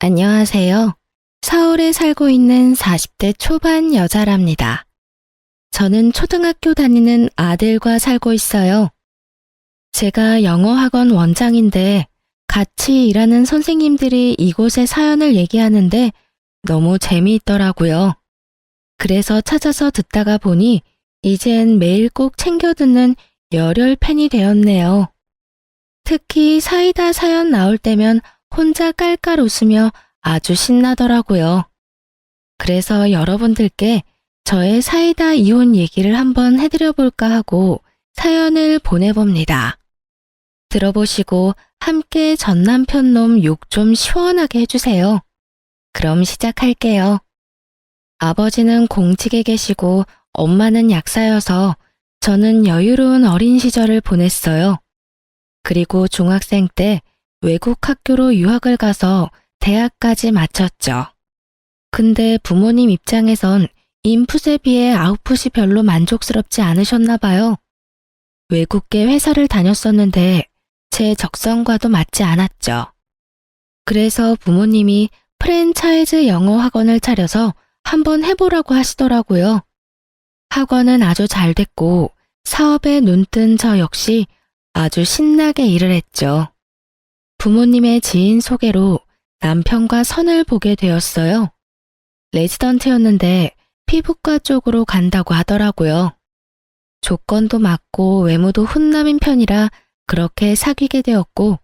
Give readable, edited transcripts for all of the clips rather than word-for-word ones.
안녕하세요. 서울에 살고 있는 40대 초반 여자랍니다. 저는 초등학교 다니는 아들과 살고 있어요. 제가 영어학원 원장인데 같이 일하는 선생님들이 이곳의 사연을 얘기하는데 너무 재미있더라고요. 그래서 찾아서 듣다가 보니 이젠 매일 꼭 챙겨 듣는 열혈 팬이 되었네요. 특히 사이다 사연 나올 때면 혼자 깔깔 웃으며 아주 신나더라고요. 그래서 여러분들께 저의 사이다 이혼 얘기를 한번 해드려 볼까 하고 사연을 보내봅니다. 들어보시고 함께 전 남편 놈 욕 좀 시원하게 해주세요. 그럼 시작할게요. 아버지는 공직에 계시고 엄마는 약사여서 저는 여유로운 어린 시절을 보냈어요. 그리고 중학생 때 외국 학교로 유학을 가서 대학까지 마쳤죠. 근데 부모님 입장에선 인풋에 비해 아웃풋이 별로 만족스럽지 않으셨나 봐요. 외국계 회사를 다녔었는데 제 적성과도 맞지 않았죠. 그래서 부모님이 프랜차이즈 영어 학원을 차려서 한번 해보라고 하시더라고요. 학원은 아주 잘 됐고 사업에 눈뜬 저 역시 아주 신나게 일을 했죠. 부모님의 지인 소개로 남편과 선을 보게 되었어요. 레지던트였는데 피부과 쪽으로 간다고 하더라고요. 조건도 맞고 외모도 훈남인 편이라 그렇게 사귀게 되었고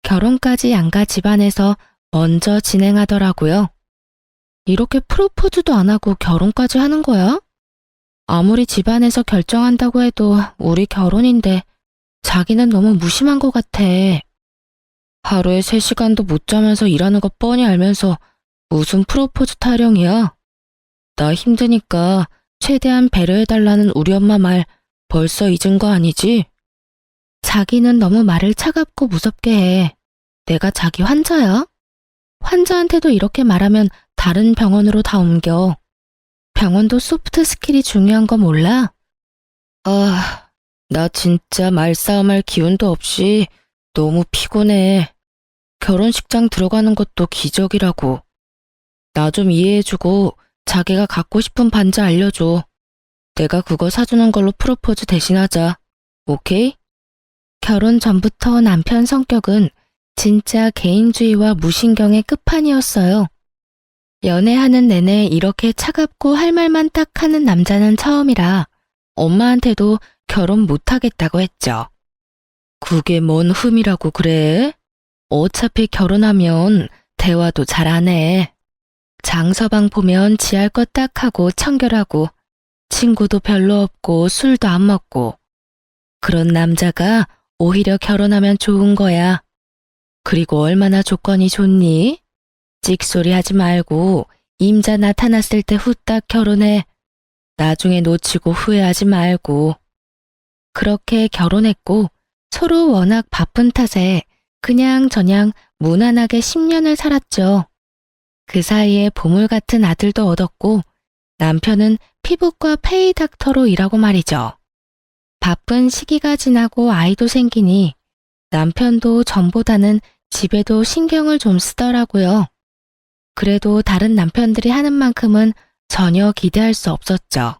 결혼까지 양가 집안에서 먼저 진행하더라고요. 이렇게 프로포즈도 안 하고 결혼까지 하는 거야? 아무리 집안에서 결정한다고 해도 우리 결혼인데 자기는 너무 무심한 것 같아. 하루에 3시간도 못 자면서 일하는 거 뻔히 알면서 무슨 프로포즈 타령이야? 나 힘드니까 최대한 배려해달라는 우리 엄마 말 벌써 잊은 거 아니지? 자기는 너무 말을 차갑고 무섭게 해. 내가 자기 환자야? 환자한테도 이렇게 말하면 다른 병원으로 다 옮겨. 병원도 소프트 스킬이 중요한 거 몰라? 아, 나 진짜 말싸움할 기운도 없이 너무 피곤해. 결혼식장 들어가는 것도 기적이라고. 나 좀 이해해주고 자기가 갖고 싶은 반지 알려줘. 내가 그거 사주는 걸로 프로포즈 대신하자. 오케이? 결혼 전부터 남편 성격은 진짜 개인주의와 무신경의 끝판이었어요. 연애하는 내내 이렇게 차갑고 할 말만 딱 하는 남자는 처음이라 엄마한테도 결혼 못하겠다고 했죠. 그게 뭔 흠이라고 그래? 어차피 결혼하면 대화도 잘 안 해. 장서방 보면 지할 것 딱 하고 청결하고 친구도 별로 없고 술도 안 먹고 그런 남자가 오히려 결혼하면 좋은 거야. 그리고 얼마나 조건이 좋니? 찍소리 하지 말고 임자 나타났을 때 후딱 결혼해. 나중에 놓치고 후회하지 말고. 그렇게 결혼했고 서로 워낙 바쁜 탓에 그냥저냥 무난하게 10년을 살았죠. 그 사이에 보물 같은 아들도 얻었고 남편은 피부과 페이 닥터로 일하고 말이죠. 바쁜 시기가 지나고 아이도 생기니 남편도 전보다는 집에도 신경을 좀 쓰더라고요. 그래도 다른 남편들이 하는 만큼은 전혀 기대할 수 없었죠.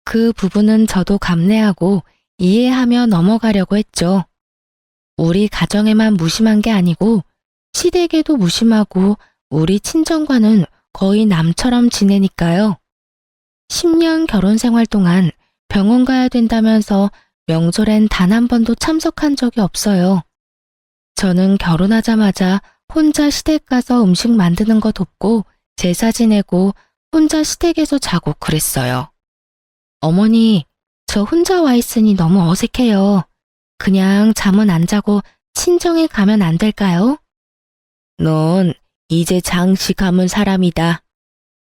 그 부분은 저도 감내하고 이해하며 넘어가려고 했죠. 우리 가정에만 무심한 게 아니고 시댁에도 무심하고 우리 친정과는 거의 남처럼 지내니까요. 10년 결혼 생활 동안 병원 가야 된다면서 명절엔 단 한 번도 참석한 적이 없어요. 저는 결혼하자마자 혼자 시댁 가서 음식 만드는 거 돕고 제사 지내고 혼자 시댁에서 자고 그랬어요. 어머니, 저 혼자 와 있으니 너무 어색해요. 그냥 잠은 안 자고 친정에 가면 안 될까요? 넌 이제 장씨 가문 사람이다.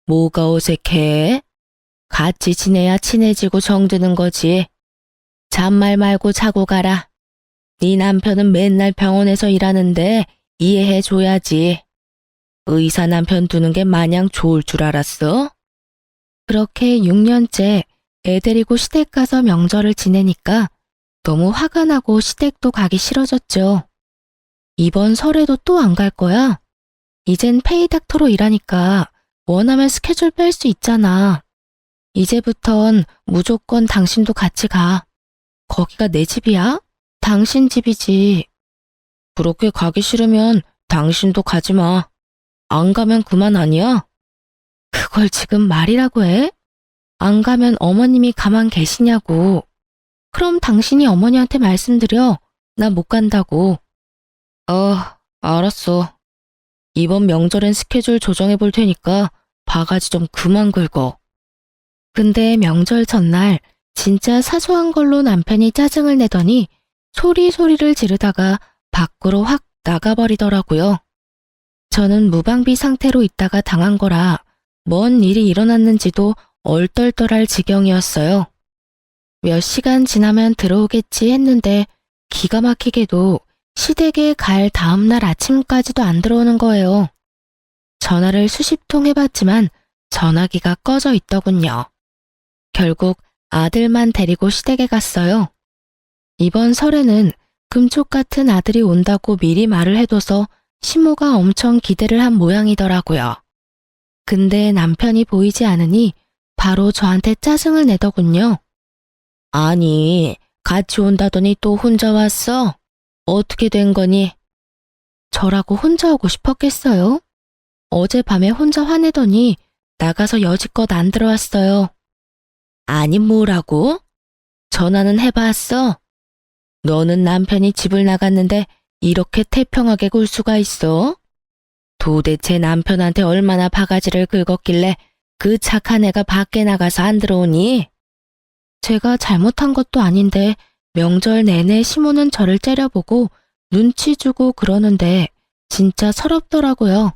뭐가 어색해? 같이 지내야 친해지고 정드는 거지. 잔말 말고 자고 가라. 네 남편은 맨날 병원에서 일하는데 이해해줘야지. 의사 남편 두는 게 마냥 좋을 줄 알았어? 그렇게 6년째 애 데리고 시댁 가서 명절을 지내니까 너무 화가 나고 시댁도 가기 싫어졌죠. 이번 설에도 또 안 갈 거야? 이젠 페이닥터로 일하니까 원하면 스케줄 뺄 수 있잖아. 이제부턴 무조건 당신도 같이 가. 거기가 내 집이야? 당신 집이지. 그렇게 가기 싫으면 당신도 가지 마. 안 가면 그만 아니야? 그걸 지금 말이라고 해? 안 가면 어머님이 가만 계시냐고. 그럼 당신이 어머니한테 말씀드려. 나 못 간다고. 알았어. 이번 명절엔 스케줄 조정해 볼 테니까 바가지 좀 그만 긁어. 근데 명절 전날 진짜 사소한 걸로 남편이 짜증을 내더니 소리를 지르다가 밖으로 확 나가버리더라고요. 저는 무방비 상태로 있다가 당한 거라 뭔 일이 일어났는지도 얼떨떨할 지경이었어요. 몇 시간 지나면 들어오겠지 했는데 기가 막히게도 시댁에 갈 다음날 아침까지도 안 들어오는 거예요. 전화를 수십 통 해봤지만 전화기가 꺼져 있더군요. 결국 아들만 데리고 시댁에 갔어요. 이번 설에는 금쪽 같은 아들이 온다고 미리 말을 해둬서 시모가 엄청 기대를 한 모양이더라고요. 근데 남편이 보이지 않으니 바로 저한테 짜증을 내더군요. 아니, 같이 온다더니 또 혼자 왔어? 어떻게 된 거니? 저라고 혼자 오고 싶었겠어요? 어젯밤에 혼자 화내더니 나가서 여지껏 안 들어왔어요. 아니 뭐라고? 전화는 해봤어? 너는 남편이 집을 나갔는데 이렇게 태평하게 굴 수가 있어? 도대체 남편한테 얼마나 바가지를 긁었길래 그 착한 애가 밖에 나가서 안 들어오니? 제가 잘못한 것도 아닌데 명절 내내 시모는 저를 째려보고 눈치 주고 그러는데 진짜 서럽더라고요.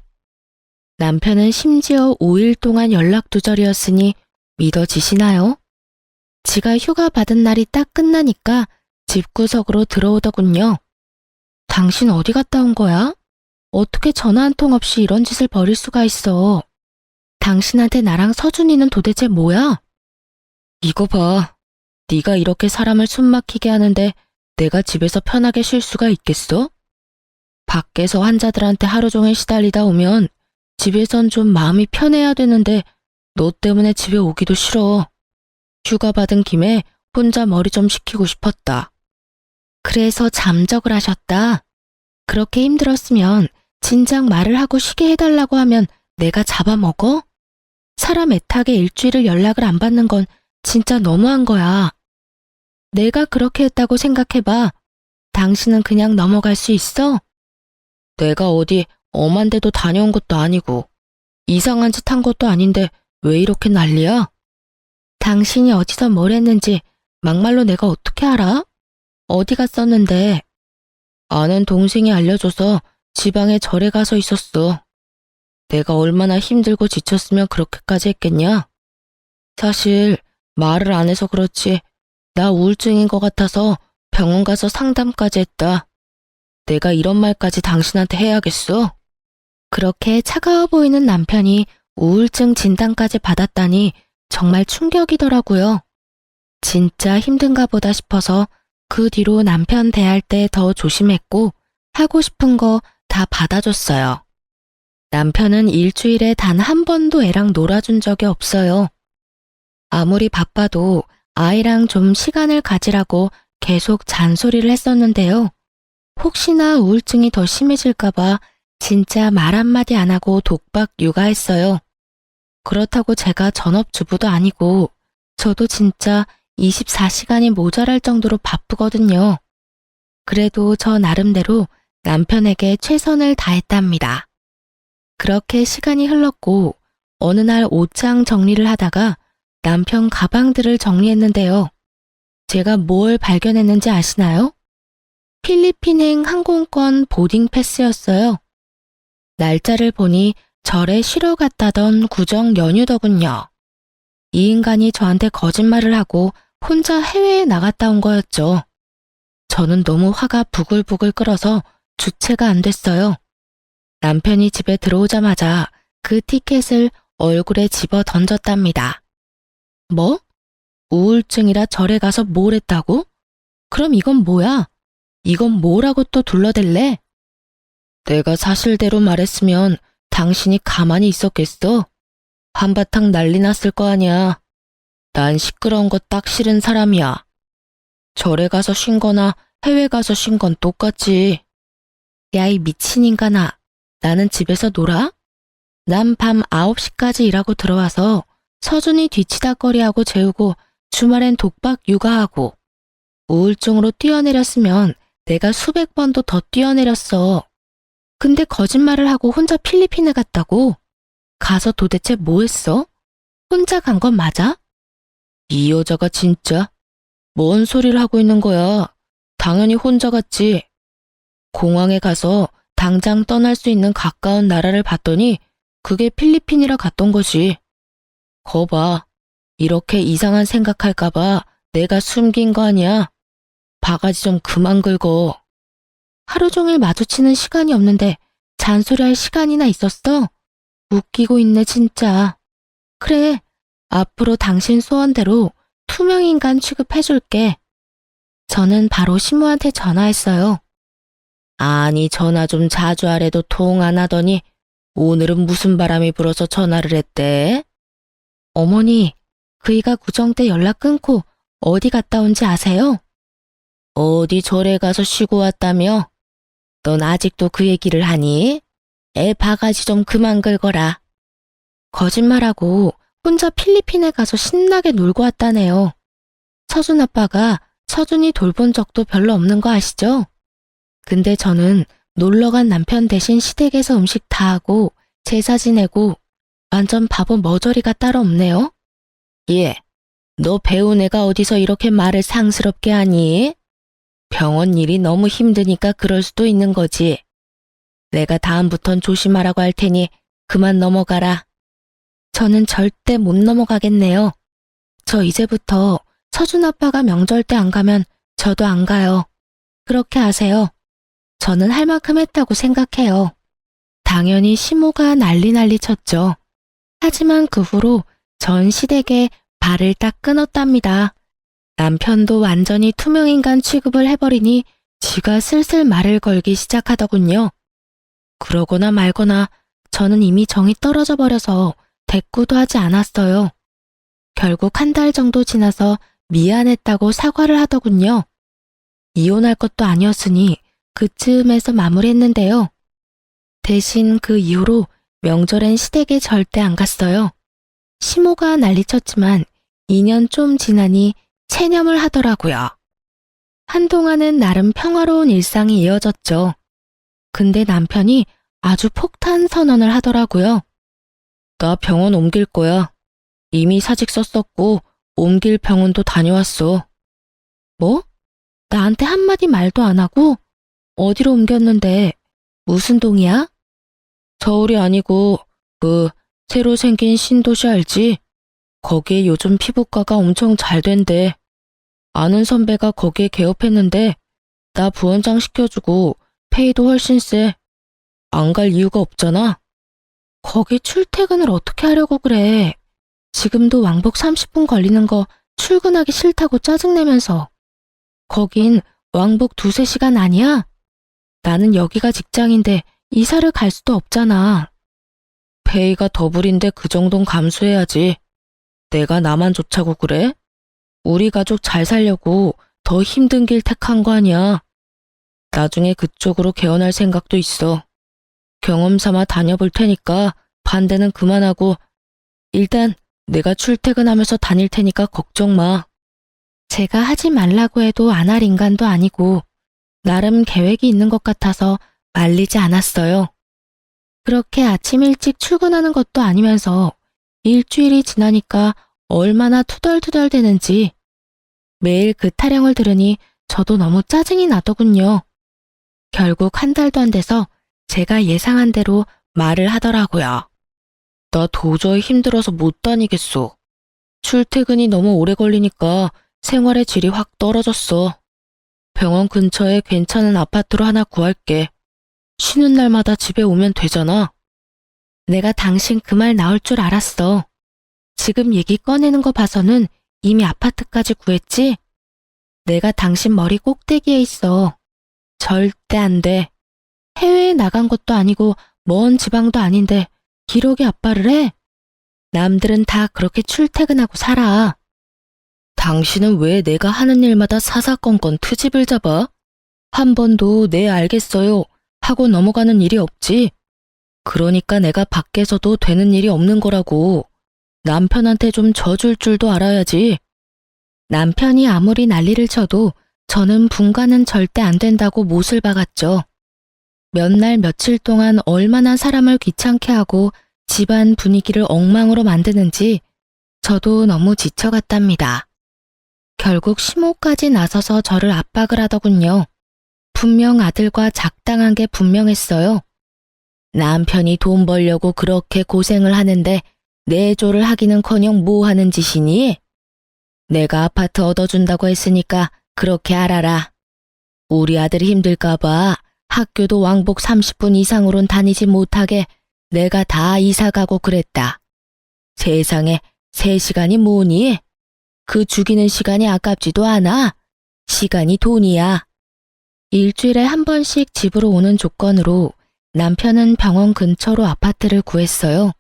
남편은 심지어 5일 동안 연락두절이었으니 믿어지시나요? 지가 휴가 받은 날이 딱 끝나니까 집구석으로 들어오더군요. 당신 어디 갔다 온 거야? 어떻게 전화 한 통 없이 이런 짓을 벌일 수가 있어? 당신한테 나랑 서준이는 도대체 뭐야? 이거 봐. 네가 이렇게 사람을 숨막히게 하는데 내가 집에서 편하게 쉴 수가 있겠어? 밖에서 환자들한테 하루 종일 시달리다 오면 집에선 좀 마음이 편해야 되는데 너 때문에 집에 오기도 싫어. 휴가 받은 김에 혼자 머리 좀 식히고 싶었다. 그래서 잠적을 하셨다. 그렇게 힘들었으면 진작 말을 하고 쉬게 해달라고 하면 내가 잡아먹어? 사람 애타게 일주일을 연락을 안 받는 건 진짜 너무한 거야. 내가 그렇게 했다고 생각해봐. 당신은 그냥 넘어갈 수 있어? 내가 어디 엄한 데도 다녀온 것도 아니고 이상한 짓 한 것도 아닌데 왜 이렇게 난리야? 당신이 어디서 뭘 했는지 막말로 내가 어떻게 알아? 어디 갔었는데? 아는 동생이 알려줘서 지방에 절에 가서 있었어. 내가 얼마나 힘들고 지쳤으면 그렇게까지 했겠냐? 사실 말을 안 해서 그렇지 나 우울증인 것 같아서 병원 가서 상담까지 했다. 내가 이런 말까지 당신한테 해야겠어? 그렇게 차가워 보이는 남편이 우울증 진단까지 받았다니 정말 충격이더라고요. 진짜 힘든가 보다 싶어서 그 뒤로 남편 대할 때 더 조심했고 하고 싶은 거 다 받아줬어요. 남편은 일주일에 단 한 번도 애랑 놀아준 적이 없어요. 아무리 바빠도 아이랑 좀 시간을 가지라고 계속 잔소리를 했었는데요. 혹시나 우울증이 더 심해질까봐 진짜 말 한마디 안 하고 독박 육아했어요. 그렇다고 제가 전업주부도 아니고 저도 진짜 24시간이 모자랄 정도로 바쁘거든요. 그래도 저 나름대로 남편에게 최선을 다했답니다. 그렇게 시간이 흘렀고 어느 날 옷장 정리를 하다가 남편 가방들을 정리했는데요. 제가 뭘 발견했는지 아시나요? 필리핀행 항공권 보딩 패스였어요. 날짜를 보니 절에 쉬러 갔다던 구정 연휴더군요. 이 인간이 저한테 거짓말을 하고 혼자 해외에 나갔다 온 거였죠. 저는 너무 화가 부글부글 끓어서 주체가 안 됐어요. 남편이 집에 들어오자마자 그 티켓을 얼굴에 집어 던졌답니다. 뭐? 우울증이라 절에 가서 뭘 했다고? 그럼 이건 뭐야? 이건 뭐라고 또 둘러댈래? 내가 사실대로 말했으면 당신이 가만히 있었겠어? 한바탕 난리 났을 거 아니야. 난 시끄러운 거 딱 싫은 사람이야. 절에 가서 쉰 거나 해외 가서 쉰 건 똑같지. 야, 이 미친 인간아. 나는 집에서 놀아? 난 밤 9시까지 일하고 들어와서 서준이 뒤치다꺼리하고 재우고 주말엔 독박 육아하고 우울증으로 뛰어내렸으면 내가 수백 번도 더 뛰어내렸어. 근데 거짓말을 하고 혼자 필리핀에 갔다고? 가서 도대체 뭐 했어? 혼자 간 건 맞아? 이 여자가 진짜 뭔 소리를 하고 있는 거야. 당연히 혼자 갔지. 공항에 가서 당장 떠날 수 있는 가까운 나라를 봤더니 그게 필리핀이라 갔던 거지. 거봐. 이렇게 이상한 생각할까봐 내가 숨긴 거 아니야. 바가지 좀 그만 긁어. 하루 종일 마주치는 시간이 없는데 잔소리할 시간이나 있었어? 웃기고 있네 진짜. 그래, 앞으로 당신 소원대로 투명인간 취급해줄게. 저는 바로 시모한테 전화했어요. 아니, 전화 좀 자주 하래도 통 안 하더니 오늘은 무슨 바람이 불어서 전화를 했대? 어머니, 그이가 구정 때 연락 끊고 어디 갔다 온지 아세요? 어디 절에 가서 쉬고 왔다며? 넌 아직도 그 얘기를 하니? 애 바가지 좀 그만 긁어라. 거짓말하고 혼자 필리핀에 가서 신나게 놀고 왔다네요. 서준 아빠가 서준이 돌본 적도 별로 없는 거 아시죠? 근데 저는 놀러간 남편 대신 시댁에서 음식 다 하고 제사 지내고 완전 바보 머저리가 따로 없네요. 예, 너 배운 애가 어디서 이렇게 말을 상스럽게 하니? 병원 일이 너무 힘드니까 그럴 수도 있는 거지. 내가 다음부턴 조심하라고 할 테니 그만 넘어가라. 저는 절대 못 넘어가겠네요. 저 이제부터 서준 아빠가 명절 때 안 가면 저도 안 가요. 그렇게 하세요. 저는 할 만큼 했다고 생각해요. 당연히 시모가 난리 쳤죠. 하지만 그 후로 전 시댁에 발을 딱 끊었답니다. 남편도 완전히 투명인간 취급을 해버리니 지가 슬슬 말을 걸기 시작하더군요. 그러거나 말거나 저는 이미 정이 떨어져 버려서 대꾸도 하지 않았어요. 결국 한 달 정도 지나서 미안했다고 사과를 하더군요. 이혼할 것도 아니었으니 그쯤에서 마무리했는데요. 대신 그 이후로 명절엔 시댁에 절대 안 갔어요. 시모가 난리쳤지만 2년 좀 지나니 체념을 하더라고요. 한동안은 나름 평화로운 일상이 이어졌죠. 근데 남편이 아주 폭탄 선언을 하더라고요. 나 병원 옮길 거야. 이미 사직 썼었고 옮길 병원도 다녀왔어. 뭐? 나한테 한마디 말도 안 하고? 어디로 옮겼는데? 무슨 동이야? 서울이 아니고 새로 생긴 신도시 알지? 거기에 요즘 피부과가 엄청 잘 된대. 아는 선배가 거기에 개업했는데 나 부원장 시켜주고 페이도 훨씬 세. 안 갈 이유가 없잖아. 거기 출퇴근을 어떻게 하려고 그래. 지금도 왕복 30분 걸리는 거 출근하기 싫다고 짜증내면서. 거긴 왕복 2~3시간 아니야? 나는 여기가 직장인데 이사를 갈 수도 없잖아. 페이가 더블인데 그 정도는 감수해야지. 내가 나만 좋자고 그래? 우리 가족 잘 살려고 더 힘든 길 택한 거 아니야. 나중에 그쪽으로 개원할 생각도 있어. 경험 삼아 다녀볼 테니까 반대는 그만하고 일단 내가 출퇴근하면서 다닐 테니까 걱정 마. 제가 하지 말라고 해도 안 할 인간도 아니고 나름 계획이 있는 것 같아서 말리지 않았어요. 그렇게 아침 일찍 출근하는 것도 아니면서 일주일이 지나니까 얼마나 투덜투덜 되는지 매일 그 타령을 들으니 저도 너무 짜증이 나더군요. 결국 한 달도 안 돼서 제가 예상한 대로 말을 하더라고요. 나 도저히 힘들어서 못 다니겠어. 출퇴근이 너무 오래 걸리니까 생활의 질이 확 떨어졌어. 병원 근처에 괜찮은 아파트로 하나 구할게. 쉬는 날마다 집에 오면 되잖아. 내가 당신 그 말 나올 줄 알았어. 지금 얘기 꺼내는 거 봐서는 이미 아파트까지 구했지? 내가 당신 머리 꼭대기에 있어. 절대 안 돼. 해외에 나간 것도 아니고 먼 지방도 아닌데 기러기 아빠를 해? 남들은 다 그렇게 출퇴근하고 살아. 당신은 왜 내가 하는 일마다 사사건건 트집을 잡아? 한 번도 네 알겠어요 하고 넘어가는 일이 없지. 그러니까 내가 밖에서도 되는 일이 없는 거라고. 남편한테 좀 져줄 줄도 알아야지. 남편이 아무리 난리를 쳐도 저는 분가는 절대 안 된다고 못을 박았죠. 몇 날 며칠 동안 얼마나 사람을 귀찮게 하고 집안 분위기를 엉망으로 만드는지 저도 너무 지쳐갔답니다. 결국 시모까지 나서서 저를 압박을 하더군요. 분명 아들과 작당한 게 분명했어요. 남편이 돈 벌려고 그렇게 고생을 하는데 내조를 하기는커녕 뭐 하는 짓이니? 내가 아파트 얻어준다고 했으니까 그렇게 알아라. 우리 아들이 힘들까봐 학교도 왕복 30분 이상으론 다니지 못하게 내가 다 이사 가고 그랬다. 세상에 3시간이 뭐니? 그 죽이는 시간이 아깝지도 않아. 시간이 돈이야. 일주일에 한 번씩 집으로 오는 조건으로 남편은 병원 근처로 아파트를 구했어요.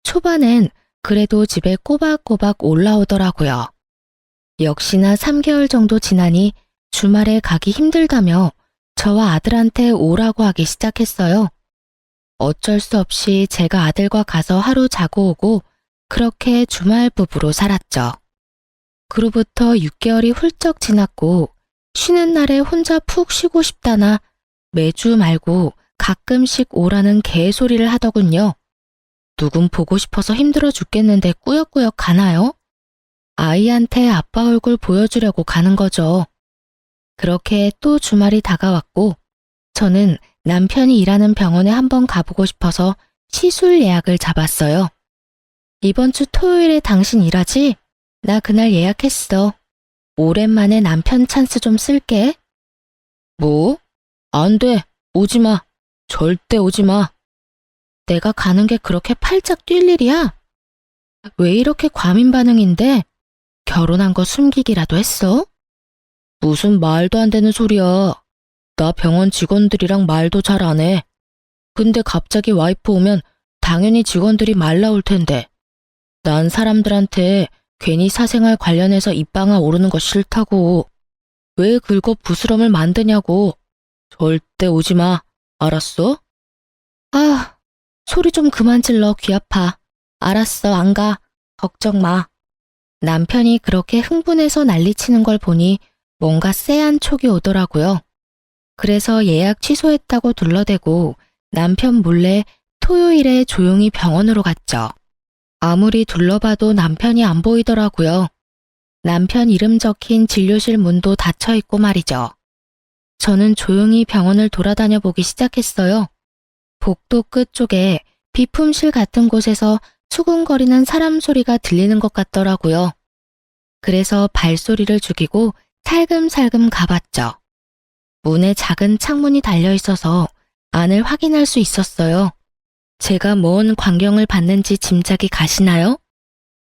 초반엔 그래도 집에 꼬박꼬박 올라오더라고요. 역시나 3개월 정도 지나니 주말에 가기 힘들다며 저와 아들한테 오라고 하기 시작했어요. 어쩔 수 없이 제가 아들과 가서 하루 자고 오고 그렇게 주말 부부로 살았죠. 그로부터 6개월이 훌쩍 지났고 쉬는 날에 혼자 푹 쉬고 싶다나 매주 말고 가끔씩 오라는 개소리를 하더군요. 누군 보고 싶어서 힘들어 죽겠는데 꾸역꾸역 가나요? 아이한테 아빠 얼굴 보여주려고 가는 거죠. 그렇게 또 주말이 다가왔고 저는 남편이 일하는 병원에 한번 가보고 싶어서 시술 예약을 잡았어요. 이번 주 토요일에 당신 일하지? 나 그날 예약했어. 오랜만에 남편 찬스 좀 쓸게. 뭐? 안 돼. 오지 마. 절대 오지 마. 내가 가는 게 그렇게 팔짝 뛸 일이야? 왜 이렇게 과민 반응인데? 결혼한 거 숨기기라도 했어? 무슨 말도 안 되는 소리야. 나 병원 직원들이랑 말도 잘 안 해. 근데 갑자기 와이프 오면 당연히 직원들이 말 나올 텐데. 난 사람들한테 괜히 사생활 관련해서 입방아 오르는 거 싫다고. 왜 긁어 부스럼을 만드냐고. 절대 오지 마. 알았어? 아, 소리 좀 그만 질러. 귀 아파. 알았어, 안 가. 걱정 마. 남편이 그렇게 흥분해서 난리치는 걸 보니 뭔가 쎄한 촉이 오더라고요. 그래서 예약 취소했다고 둘러대고 남편 몰래 토요일에 조용히 병원으로 갔죠. 아무리 둘러봐도 남편이 안 보이더라고요. 남편 이름 적힌 진료실 문도 닫혀 있고 말이죠. 저는 조용히 병원을 돌아다녀 보기 시작했어요. 복도 끝쪽에 비품실 같은 곳에서 수군거리는 사람 소리가 들리는 것 같더라고요. 그래서 발소리를 죽이고 살금살금 가봤죠. 문에 작은 창문이 달려 있어서 안을 확인할 수 있었어요. 제가 뭔 광경을 봤는지 짐작이 가시나요?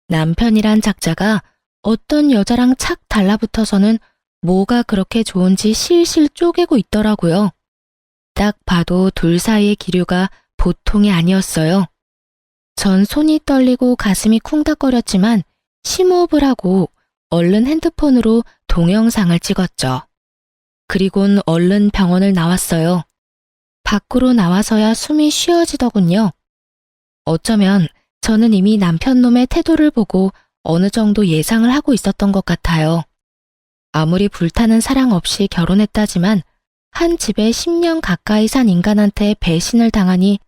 남편이란 작자가 어떤 여자랑 착 달라붙어서는 뭐가 그렇게 좋은지 실실 쪼개고 있더라고요. 딱 봐도 둘 사이의 기류가 보통이 아니었어요. 전 손이 떨리고 가슴이 쿵닥거렸지만 심호흡을 하고 얼른 핸드폰으로 동영상을 찍었죠. 그리곤 얼른 병원을 나왔어요. 밖으로 나와서야 숨이 쉬어지더군요. 어쩌면 저는 이미 남편 놈의 태도를 보고 어느 정도 예상을 하고 있었던 것 같아요. 아무리 불타는 사랑 없이 결혼했다지만 한 집에 10년 가까이 산 인간한테 배신을 당하니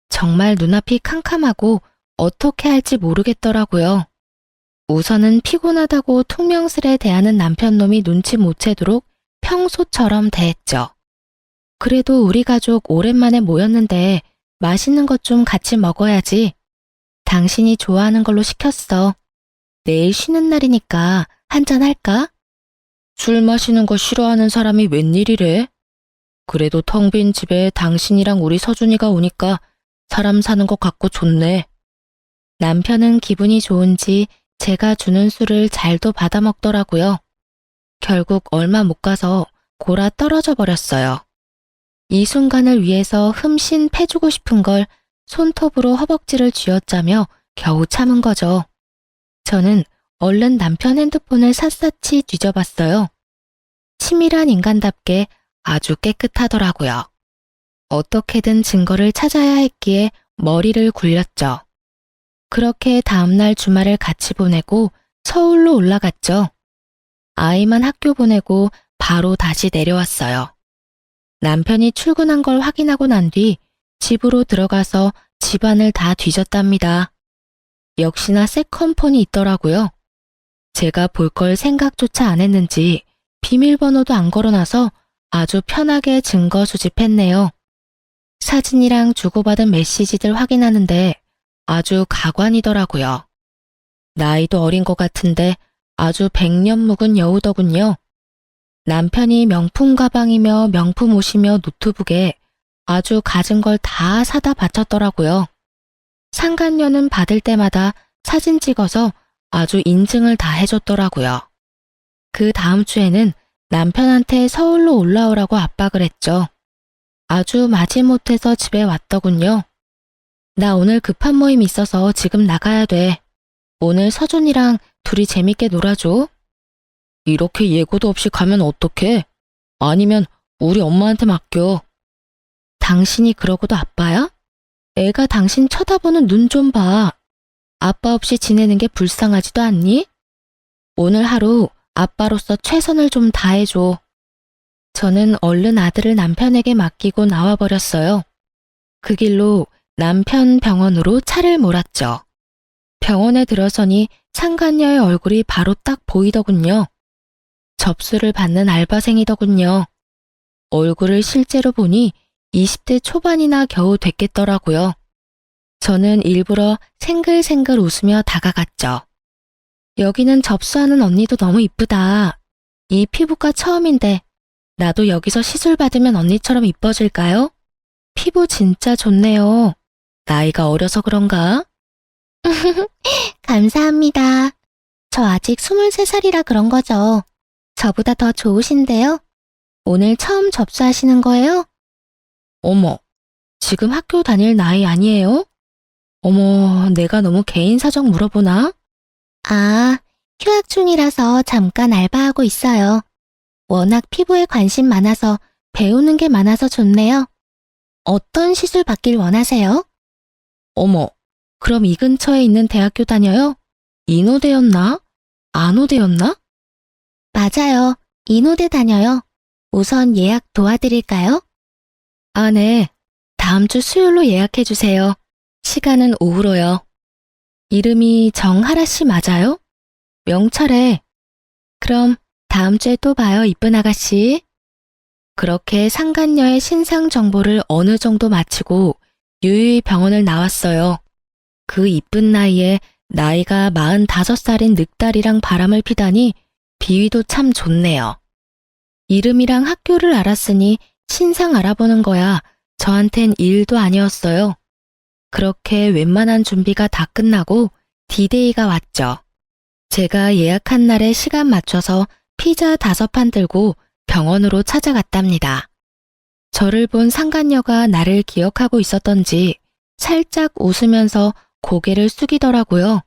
정말 눈앞이 캄캄하고 어떻게 할지 모르겠더라고요. 우선은 피곤하다고 퉁명스레 대하는 남편 놈이 눈치 못 채도록 평소처럼 대했죠. 그래도 우리 가족 오랜만에 모였는데 맛있는 것 좀 같이 먹어야지. 당신이 좋아하는 걸로 시켰어. 내일 쉬는 날이니까 한잔 할까? 술 마시는 거 싫어하는 사람이 웬일이래? 그래도 텅 빈 집에 당신이랑 우리 서준이가 오니까 사람 사는 것 같고 좋네. 남편은 기분이 좋은지 제가 주는 술을 잘도 받아 먹더라고요. 결국 얼마 못 가서 골아 떨어져 버렸어요. 이 순간을 위해서 흠씬 패주고 싶은 걸 손톱으로 허벅지를 쥐어짜며 겨우 참은 거죠. 저는 얼른 남편 핸드폰을 샅샅이 뒤져봤어요. 치밀한 인간답게 아주 깨끗하더라고요. 어떻게든 증거를 찾아야 했기에 머리를 굴렸죠. 그렇게 다음날 주말을 같이 보내고 서울로 올라갔죠. 아이만 학교 보내고 바로 다시 내려왔어요. 남편이 출근한 걸 확인하고 난 뒤 집으로 들어가서 집안을 다 뒤졌답니다. 역시나 세컨폰이 있더라고요. 제가 볼 걸 생각조차 안 했는지 비밀번호도 안 걸어놔서 아주 편하게 증거 수집했네요. 사진이랑 주고받은 메시지들 확인하는데 아주 가관이더라고요. 나이도 어린 것 같은데 아주 백년 묵은 여우더군요. 남편이 명품 가방이며 명품 옷이며 노트북에 아주 가진 걸 다 사다 바쳤더라고요. 상간녀는 받을 때마다 사진 찍어서 아주 인증을 다 해줬더라고요. 그 다음 주에는 남편한테 서울로 올라오라고 압박을 했죠. 아주 마지못해서 집에 왔더군요. 나 오늘 급한 모임 있어서 지금 나가야 돼. 오늘 서준이랑 둘이 재밌게 놀아줘. 이렇게 예고도 없이 가면 어떡해? 아니면 우리 엄마한테 맡겨. 당신이 그러고도 아빠야? 애가 당신 쳐다보는 눈 좀 봐. 아빠 없이 지내는 게 불쌍하지도 않니? 오늘 하루 아빠로서 최선을 좀 다해줘. 저는 얼른 아들을 남편에게 맡기고 나와버렸어요. 그 길로 남편 병원으로 차를 몰았죠. 병원에 들어서니 상간녀의 얼굴이 바로 딱 보이더군요. 접수를 받는 알바생이더군요. 얼굴을 실제로 보니 20대 초반이나 겨우 됐겠더라고요. 저는 일부러 생글생글 웃으며 다가갔죠. 여기는 접수하는 언니도 너무 이쁘다. 이 피부과 처음인데 나도 여기서 시술 받으면 언니처럼 이뻐질까요? 피부 진짜 좋네요. 나이가 어려서 그런가? 감사합니다. 저 아직 23살이라 그런 거죠. 저보다 더 좋으신데요? 오늘 처음 접수하시는 거예요? 어머, 지금 학교 다닐 나이 아니에요? 어머, 내가 너무 개인 사정 물어보나? 아, 휴학 중이라서 잠깐 알바하고 있어요. 워낙 피부에 관심 많아서 배우는 게 많아서 좋네요. 어떤 시술 받길 원하세요? 어머, 그럼 이 근처에 있는 대학교 다녀요? 인호대였나? 안호대였나? 맞아요. 인호대 다녀요. 우선 예약 도와드릴까요? 아, 네. 다음 주 수요일로 예약해주세요. 시간은 오후로요. 이름이 정하라 씨 맞아요? 명찰에. 그럼 다음 주에 또 봐요, 이쁜 아가씨. 그렇게 상간녀의 신상 정보를 어느 정도 마치고 유유히 병원을 나왔어요. 그 이쁜 나이에 나이가 45살인 늑다리랑 바람을 피다니 비위도 참 좋네요. 이름이랑 학교를 알았으니 신상 알아보는 거야 저한텐 일도 아니었어요. 그렇게 웬만한 준비가 다 끝나고 디데이가 왔죠. 제가 예약한 날에 시간 맞춰서 피자 5판 들고 병원으로 찾아갔답니다. 저를 본 상간녀가 나를 기억하고 있었던지 살짝 웃으면서 고개를 숙이더라고요.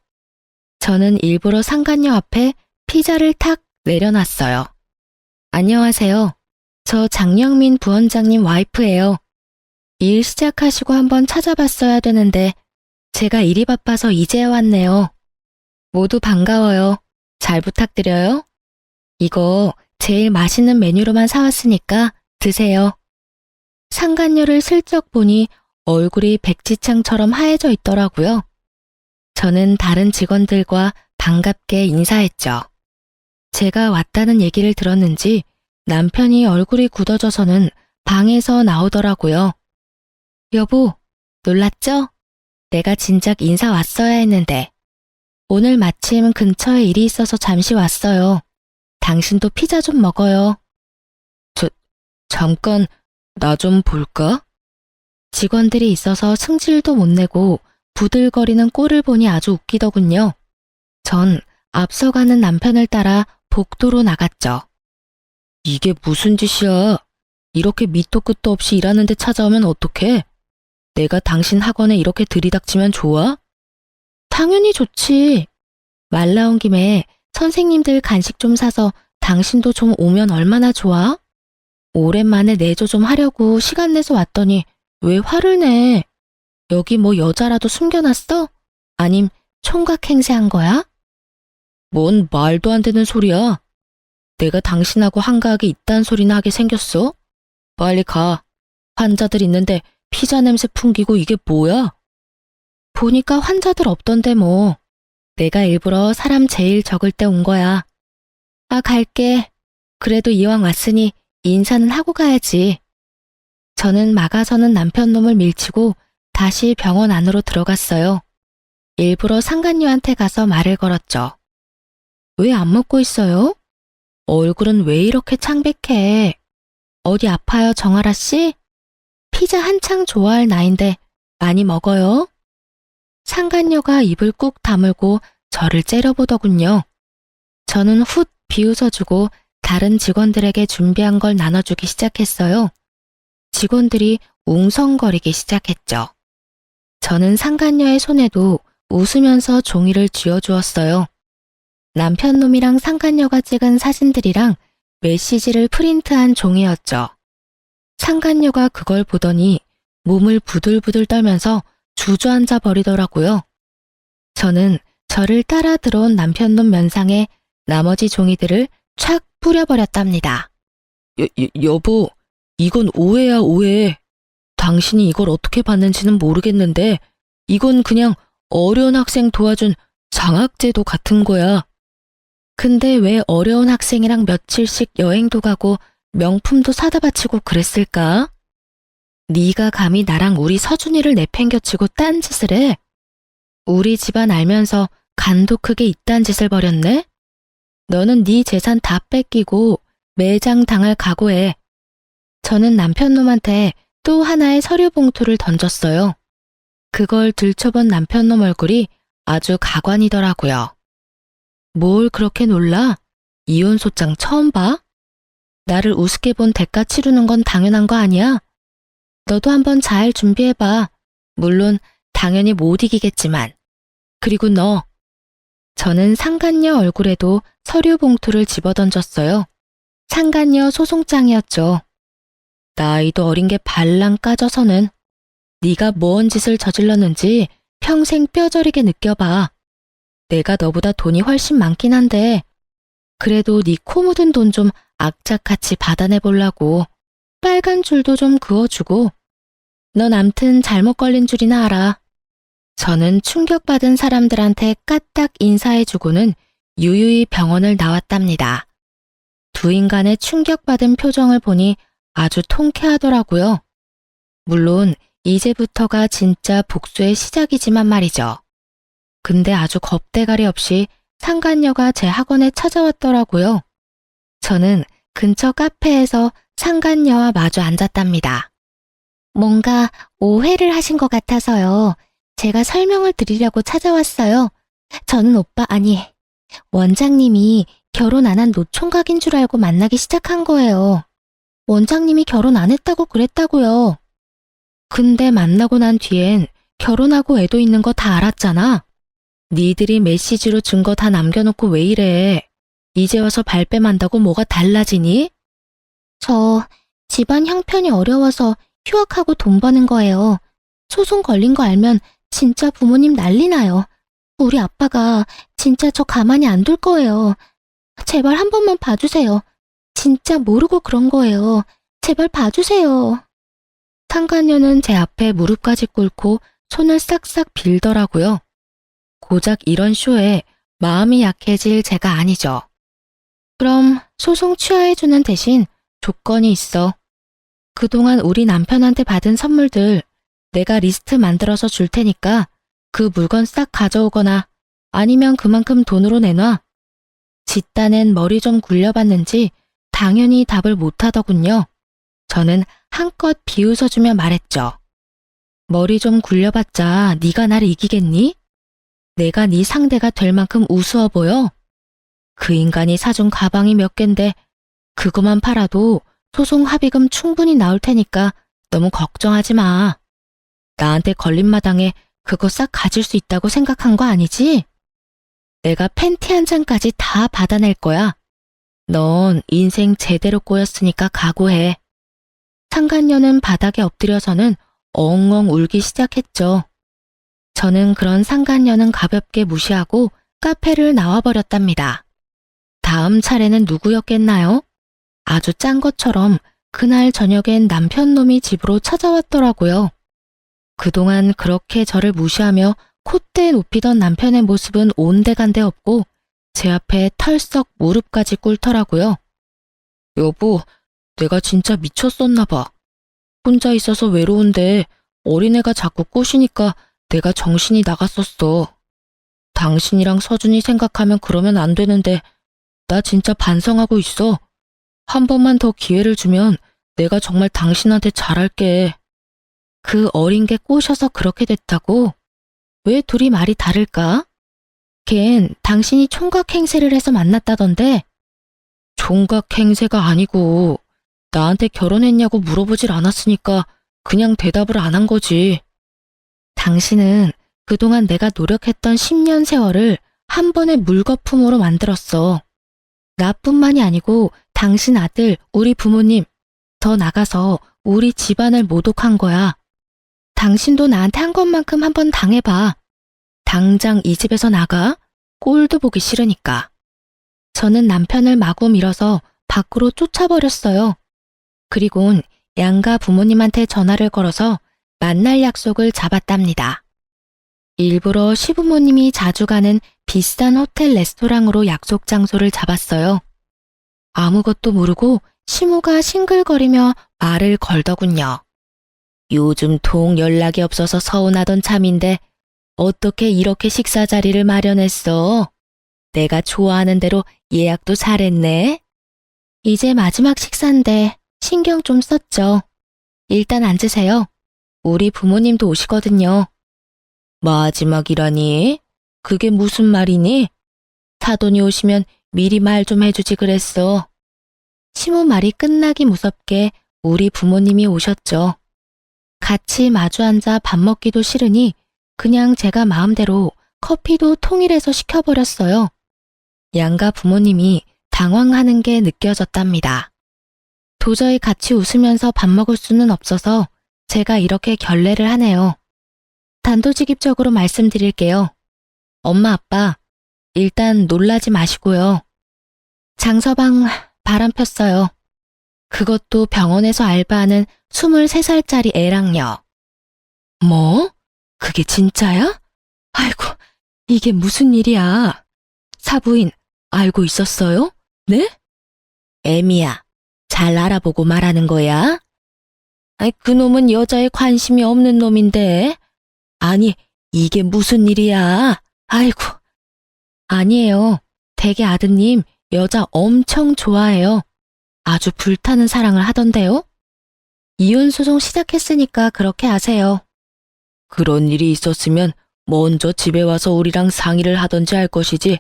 저는 일부러 상간녀 앞에 피자를 탁 내려놨어요. 안녕하세요. 저 장영민 부원장님 와이프예요. 일 시작하시고 한번 찾아봤어야 되는데 제가 일이 바빠서 이제 왔네요. 모두 반가워요. 잘 부탁드려요. 이거 제일 맛있는 메뉴로만 사왔으니까 드세요. 상간녀를 슬쩍 보니 얼굴이 백지창처럼 하얘져 있더라고요. 저는 다른 직원들과 반갑게 인사했죠. 제가 왔다는 얘기를 들었는지 남편이 얼굴이 굳어져서는 방에서 나오더라고요. 여보, 놀랐죠? 내가 진작 인사 왔어야 했는데. 오늘 마침 근처에 일이 있어서 잠시 왔어요. 당신도 피자 좀 먹어요. 잠깐, 나 좀 볼까? 직원들이 있어서 승질도 못 내고 부들거리는 꼴을 보니 아주 웃기더군요. 전 앞서가는 남편을 따라 복도로 나갔죠. 이게 무슨 짓이야? 이렇게 밑도 끝도 없이 일하는데 찾아오면 어떡해? 내가 당신 학원에 이렇게 들이닥치면 좋아? 당연히 좋지. 말 나온 김에 선생님들 간식 좀 사서 당신도 좀 오면 얼마나 좋아? 오랜만에 내조 좀 하려고 시간 내서 왔더니 왜 화를 내? 여기 뭐 여자라도 숨겨놨어? 아님 총각 행세한 거야? 뭔 말도 안 되는 소리야. 내가 당신하고 한가하게 이딴 소리나 하게 생겼어? 빨리 가. 환자들 있는데 피자 냄새 풍기고 이게 뭐야? 보니까 환자들 없던데 뭐. 내가 일부러 사람 제일 적을 때 온 거야. 아, 갈게. 그래도 이왕 왔으니 인사는 하고 가야지. 저는 막아서는 남편 놈을 밀치고 다시 병원 안으로 들어갔어요. 일부러 상간녀한테 가서 말을 걸었죠. 왜 안 먹고 있어요? 얼굴은 왜 이렇게 창백해? 어디 아파요, 정아라 씨? 피자 한창 좋아할 나인데 많이 먹어요? 상간녀가 입을 꾹 다물고 저를 째려보더군요. 저는 훗 비웃어주고 다른 직원들에게 준비한 걸 나눠주기 시작했어요. 직원들이 웅성거리기 시작했죠. 저는 상간녀의 손에도 웃으면서 종이를 쥐어주었어요. 남편 놈이랑 상간녀가 찍은 사진들이랑 메시지를 프린트한 종이였죠. 상간녀가 그걸 보더니 몸을 부들부들 떨면서 주저앉아 버리더라고요. 저는 저를 따라 들어온 남편 놈 면상에 나머지 종이들을 촥 뿌려버렸답니다. 여보, 이건 오해야, 오해. 당신이 이걸 어떻게 봤는지는 모르겠는데 이건 그냥 어려운 학생 도와준 장학제도 같은 거야. 근데 왜 어려운 학생이랑 며칠씩 여행도 가고 명품도 사다 바치고 그랬을까? 네가 감히 나랑 우리 서준이를 내팽겨치고 딴짓을 해? 우리 집안 알면서 간도 크게 이딴 짓을 벌였네? 너는 네 재산 다 뺏기고 매장 당할 각오해. 저는 남편놈한테 또 하나의 서류 봉투를 던졌어요. 그걸 들춰본 남편놈 얼굴이 아주 가관이더라고요. 뭘 그렇게 놀라? 이혼 소장 처음 봐? 나를 우습게 본 대가 치르는 건 당연한 거 아니야? 너도 한번 잘 준비해봐. 물론 당연히 못 이기겠지만. 그리고 너. 저는 상간녀 얼굴에도 서류 봉투를 집어던졌어요. 상간녀 소송장이었죠. 나이도 어린 게 발랑 까져서는 네가 뭔 짓을 저질렀는지 평생 뼈저리게 느껴봐. 내가 너보다 돈이 훨씬 많긴 한데 그래도 네 코 묻은 돈 좀 악착같이 받아내보려고 빨간 줄도 좀 그어주고 넌 암튼 잘못 걸린 줄이나 알아. 저는 충격받은 사람들한테 까딱 인사해주고는 유유히 병원을 나왔답니다. 두 인간의 충격받은 표정을 보니 아주 통쾌하더라고요. 물론 이제부터가 진짜 복수의 시작이지만 말이죠. 근데 아주 겁대가리 없이 상간녀가 제 학원에 찾아왔더라고요. 저는 근처 카페에서 상간녀와 마주 앉았답니다. 뭔가 오해를 하신 것 같아서요. 제가 설명을 드리려고 찾아왔어요. 저는 원장님이 결혼 안 한 노총각인 줄 알고 만나기 시작한 거예요. 원장님이 결혼 안 했다고 그랬다고요. 근데 만나고 난 뒤엔 결혼하고 애도 있는 거 다 알았잖아. 니들이 메시지로 준 거 다 남겨놓고 왜 이래? 이제 와서 발뺌한다고 뭐가 달라지니? 저 집안 형편이 어려워서 휴학하고 돈 버는 거예요. 소송 걸린 거 알면 진짜 부모님 난리 나요. 우리 아빠가 진짜 저 가만히 안 둘 거예요. 제발 한 번만 봐주세요. 진짜 모르고 그런 거예요. 제발 봐주세요. 상간녀는 제 앞에 무릎까지 꿇고 손을 싹싹 빌더라고요. 고작 이런 쇼에 마음이 약해질 제가 아니죠. 그럼 소송 취하해주는 대신 조건이 있어. 그동안 우리 남편한테 받은 선물들 내가 리스트 만들어서 줄 테니까 그 물건 싹 가져오거나 아니면 그만큼 돈으로 내놔. 짓단엔 머리 좀 굴려봤는지 당연히 답을 못하더군요. 저는 한껏 비웃어주며 말했죠. 머리 좀 굴려봤자 네가 날 이기겠니? 내가 네 상대가 될 만큼 우스워 보여? 그 인간이 사준 가방이 몇 갠데 그거만 팔아도 소송 합의금 충분히 나올 테니까 너무 걱정하지 마. 나한테 걸린 마당에 그거 싹 가질 수 있다고 생각한 거 아니지? 내가 팬티 한 장까지 다 받아낼 거야. 넌 인생 제대로 꼬였으니까 각오해. 상간녀는 바닥에 엎드려서는 엉엉 울기 시작했죠. 저는 그런 상간녀는 가볍게 무시하고 카페를 나와버렸답니다. 다음 차례는 누구였겠나요? 아주 짠 것처럼 그날 저녁엔 남편 놈이 집으로 찾아왔더라고요. 그동안 그렇게 저를 무시하며 콧대 높이던 남편의 모습은 온데간데 없고 제 앞에 털썩 무릎까지 꿇더라고요. 여보, 내가 진짜 미쳤었나 봐. 혼자 있어서 외로운데 어린애가 자꾸 꼬시니까 내가 정신이 나갔었어. 당신이랑 서준이 생각하면 그러면 안 되는데 나 진짜 반성하고 있어. 한 번만 더 기회를 주면 내가 정말 당신한테 잘할게. 그 어린 게 꼬셔서 그렇게 됐다고? 왜 둘이 말이 다를까? 걘 당신이 총각 행세를 해서 만났다던데? 총각 행세가 아니고 나한테 결혼했냐고 물어보질 않았으니까 그냥 대답을 안 한 거지. 당신은 그동안 내가 노력했던 10년 세월을 한 번의 물거품으로 만들었어. 나뿐만이 아니고 당신 아들, 우리 부모님, 더 나가서 우리 집안을 모독한 거야. 당신도 나한테 한 것만큼 한번 당해봐. 당장 이 집에서 나가. 꼴도 보기 싫으니까. 저는 남편을 마구 밀어서 밖으로 쫓아버렸어요. 그리곤 양가 부모님한테 전화를 걸어서 만날 약속을 잡았답니다. 일부러 시부모님이 자주 가는 비싼 호텔 레스토랑으로 약속 장소를 잡았어요. 아무것도 모르고 시모가 싱글거리며 말을 걸더군요. 요즘 통 연락이 없어서 서운하던 참인데 어떻게 이렇게 식사 자리를 마련했어? 내가 좋아하는 대로 예약도 잘했네. 이제 마지막 식사인데 신경 좀 썼죠. 일단 앉으세요. 우리 부모님도 오시거든요. 마지막이라니? 그게 무슨 말이니? 사돈이 오시면 미리 말 좀 해주지 그랬어. 시모 말이 끝나기 무섭게 우리 부모님이 오셨죠. 같이 마주 앉아 밥 먹기도 싫으니 그냥 제가 마음대로 커피도 통일해서 시켜버렸어요. 양가 부모님이 당황하는 게 느껴졌답니다. 도저히 같이 웃으면서 밥 먹을 수는 없어서 제가 이렇게 결례를 하네요. 단도직입적으로 말씀드릴게요. 엄마, 아빠, 일단 놀라지 마시고요. 장서방 바람 폈어요. 그것도 병원에서 알바하는 23살짜리 애랑요. 뭐? 그게 진짜야? 아이고, 이게 무슨 일이야. 사부인, 알고 있었어요? 네? 애미야, 잘 알아보고 말하는 거야? 아이, 그놈은 여자에 관심이 없는 놈인데. 아니, 이게 무슨 일이야? 아이고. 아니에요. 댁의 아드님 여자 엄청 좋아해요. 아주 불타는 사랑을 하던데요? 이혼 소송 시작했으니까 그렇게 아세요. 그런 일이 있었으면 먼저 집에 와서 우리랑 상의를 하던지 할 것이지.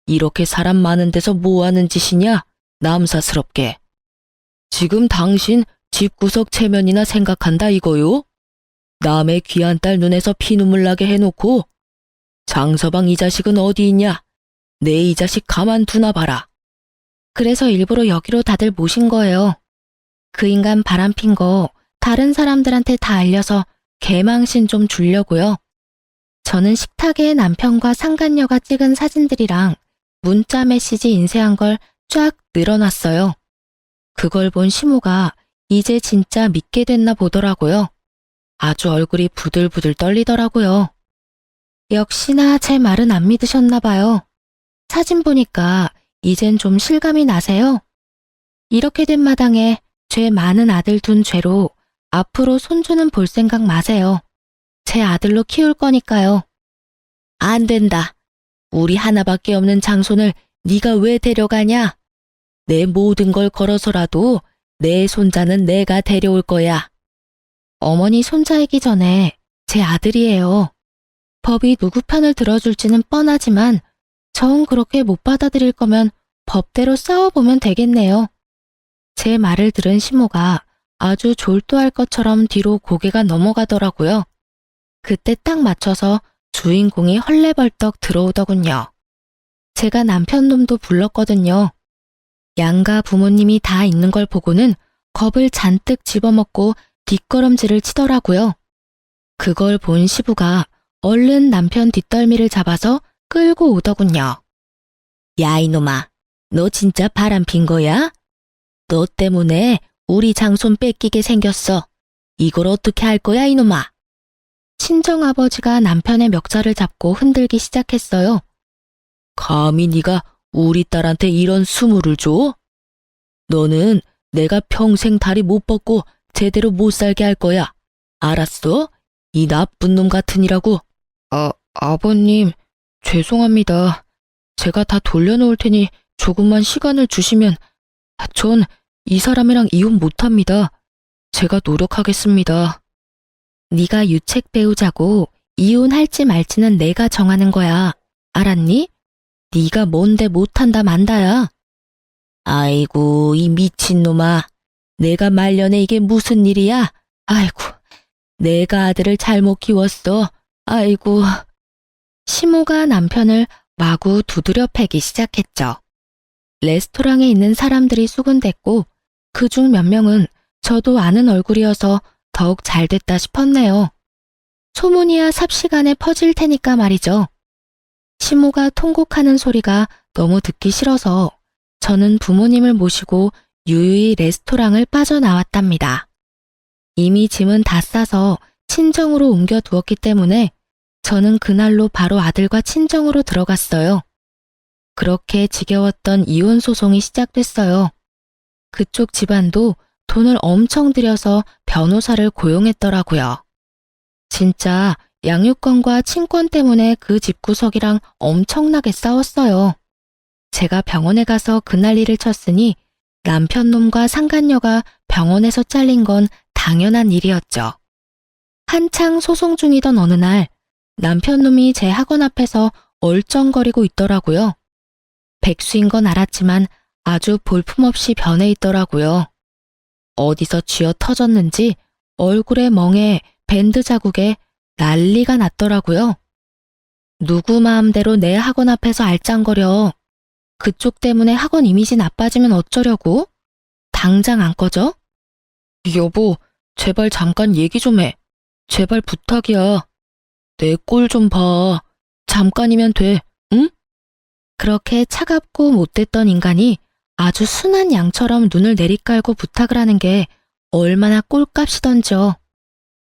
이렇게 사람 많은 데서 뭐 하는 짓이냐? 남사스럽게. 지금 당신 집구석 체면이나 생각한다 이거요? 남의 귀한 딸 눈에서 피눈물 나게 해놓고 장서방 이 자식은 어디 있냐? 내 이 자식 가만두나 봐라. 그래서 일부러 여기로 다들 모신 거예요. 그 인간 바람핀 거 다른 사람들한테 다 알려서 개망신 좀 주려고요. 저는 식탁에 남편과 상간녀가 찍은 사진들이랑 문자 메시지 인쇄한 걸 쫙 늘어놨어요. 그걸 본 시모가 이제 진짜 믿게 됐나 보더라고요. 아주 얼굴이 부들부들 떨리더라고요. 역시나 제 말은 안 믿으셨나 봐요. 사진 보니까 이젠 좀 실감이 나세요? 이렇게 된 마당에 죄 많은 아들 둔 죄로 앞으로 손주는 볼 생각 마세요. 제 아들로 키울 거니까요. 안 된다. 우리 하나밖에 없는 장손을 네가 왜 데려가냐? 내 모든 걸 걸어서라도 내 손자는 내가 데려올 거야. 어머니 손자이기 전에 제 아들이에요. 법이 누구 편을 들어줄지는 뻔하지만 정 그렇게 못 받아들일 거면 법대로 싸워보면 되겠네요. 제 말을 들은 시모가 아주 졸도할 것처럼 뒤로 고개가 넘어가더라고요. 그때 딱 맞춰서 주인공이 헐레벌떡 들어오더군요. 제가 남편놈도 불렀거든요. 양가 부모님이 다 있는 걸 보고는 겁을 잔뜩 집어먹고 뒷걸음질을 치더라고요. 그걸 본 시부가 얼른 남편 뒷덜미를 잡아서 끌고 오더군요. 야, 이놈아, 너 진짜 바람핀 거야? 너 때문에 우리 장손 뺏기게 생겼어. 이걸 어떻게 할 거야, 이놈아? 친정아버지가 남편의 멱살을 잡고 흔들기 시작했어요. 감히 네가 우리 딸한테 이런 수모를 줘? 너는 내가 평생 다리 못 뻗고 제대로 못 살게 할 거야. 알았어? 이 나쁜 놈 같으니라고. 아버님, 죄송합니다. 제가 다 돌려놓을 테니 조금만 시간을 주시면 전 이 사람이랑 이혼 못합니다. 제가 노력하겠습니다. 네가 유책 배우자고 이혼할지 말지는 내가 정하는 거야. 알았니? 네가 뭔데 못한다 만다야. 아이고, 이 미친놈아. 내가 말년에 이게 무슨 일이야? 아이고, 내가 아들을 잘못 키웠어. 아이고. 시모가 남편을 마구 두드려 패기 시작했죠. 레스토랑에 있는 사람들이 수군댔고 그중 몇 명은 저도 아는 얼굴이어서 더욱 잘 됐다 싶었네요. 소문이야 삽시간에 퍼질 테니까 말이죠. 시모가 통곡하는 소리가 너무 듣기 싫어서 저는 부모님을 모시고 유유히 레스토랑을 빠져나왔답니다. 이미 짐은 다 싸서 친정으로 옮겨두었기 때문에 저는 그날로 바로 아들과 친정으로 들어갔어요. 그렇게 지겨웠던 이혼 소송이 시작됐어요. 그쪽 집안도 돈을 엄청 들여서 변호사를 고용했더라고요. 진짜 양육권과 친권 때문에 그 집구석이랑 엄청나게 싸웠어요. 제가 병원에 가서 그 난리를 쳤으니 남편놈과 상간녀가 병원에서 잘린 건 당연한 일이었죠. 한창 소송 중이던 어느 날 남편놈이 제 학원 앞에서 얼쩡거리고 있더라고요. 백수인 건 알았지만 아주 볼품없이 변해 있더라고요. 어디서 쥐어 터졌는지 얼굴에 멍에 밴드 자국에 난리가 났더라고요. 누구 마음대로 내 학원 앞에서 알짱거려. 그쪽 때문에 학원 이미지 나빠지면 어쩌려고? 당장 안 꺼져? 여보, 제발 잠깐 얘기 좀 해. 제발 부탁이야. 내 꼴 좀 봐. 잠깐이면 돼, 응? 그렇게 차갑고 못됐던 인간이 아주 순한 양처럼 눈을 내리깔고 부탁을 하는 게 얼마나 꼴값이던지요.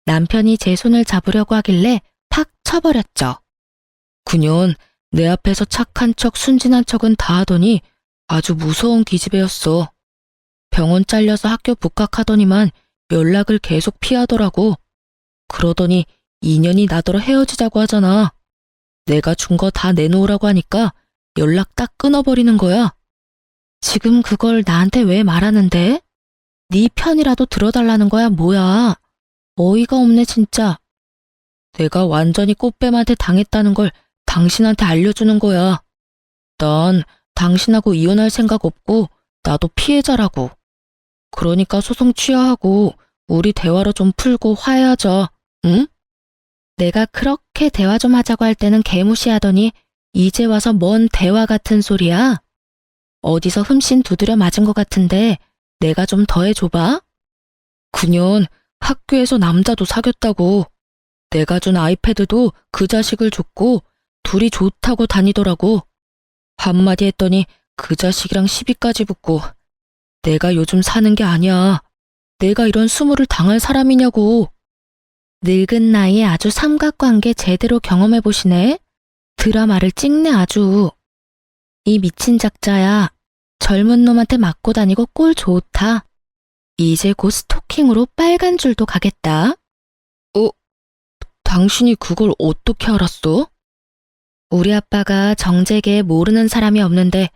남편이 제 손을 잡으려고 하길래 팍 쳐버렸죠. 그년 내 앞에서 착한 척 순진한 척은 다 하더니 아주 무서운 기집애였어. 병원 잘려서 학교 복학하더니만 연락을 계속 피하더라고. 그러더니 인연이 나더러 헤어지자고 하잖아. 내가 준 거 다 내놓으라고 하니까 연락 딱 끊어버리는 거야. 지금 그걸 나한테 왜 말하는데? 네 편이라도 들어달라는 거야 뭐야. 어이가 없네 진짜. 내가 완전히 꽃뱀한테 당했다는 걸 당신한테 알려주는 거야. 난 당신하고 이혼할 생각 없고 나도 피해자라고. 그러니까 소송 취하하고 우리 대화로 좀 풀고 화해하자. 응? 내가 그렇게 대화 좀 하자고 할 때는 개무시하더니 이제 와서 뭔 대화 같은 소리야? 어디서 흠씬 두드려 맞은 것 같은데 내가 좀 더 해줘봐. 그년 학교에서 남자도 사귀었다고. 내가 준 아이패드도 그 자식을 줬고 둘이 좋다고 다니더라고. 한마디 했더니 그 자식이랑 시비까지 붙고. 내가 요즘 사는 게 아니야. 내가 이런 수모를 당할 사람이냐고. 늙은 나이에 아주 삼각관계 제대로 경험해보시네. 드라마를 찍네 아주. 이 미친 작자야. 젊은 놈한테 맞고 다니고 꼴 좋다. 이제 곧 스토킹으로 빨간 줄도 가겠다. 당신이 그걸 어떻게 알았어? 우리 아빠가 정재계에 모르는 사람이 없는데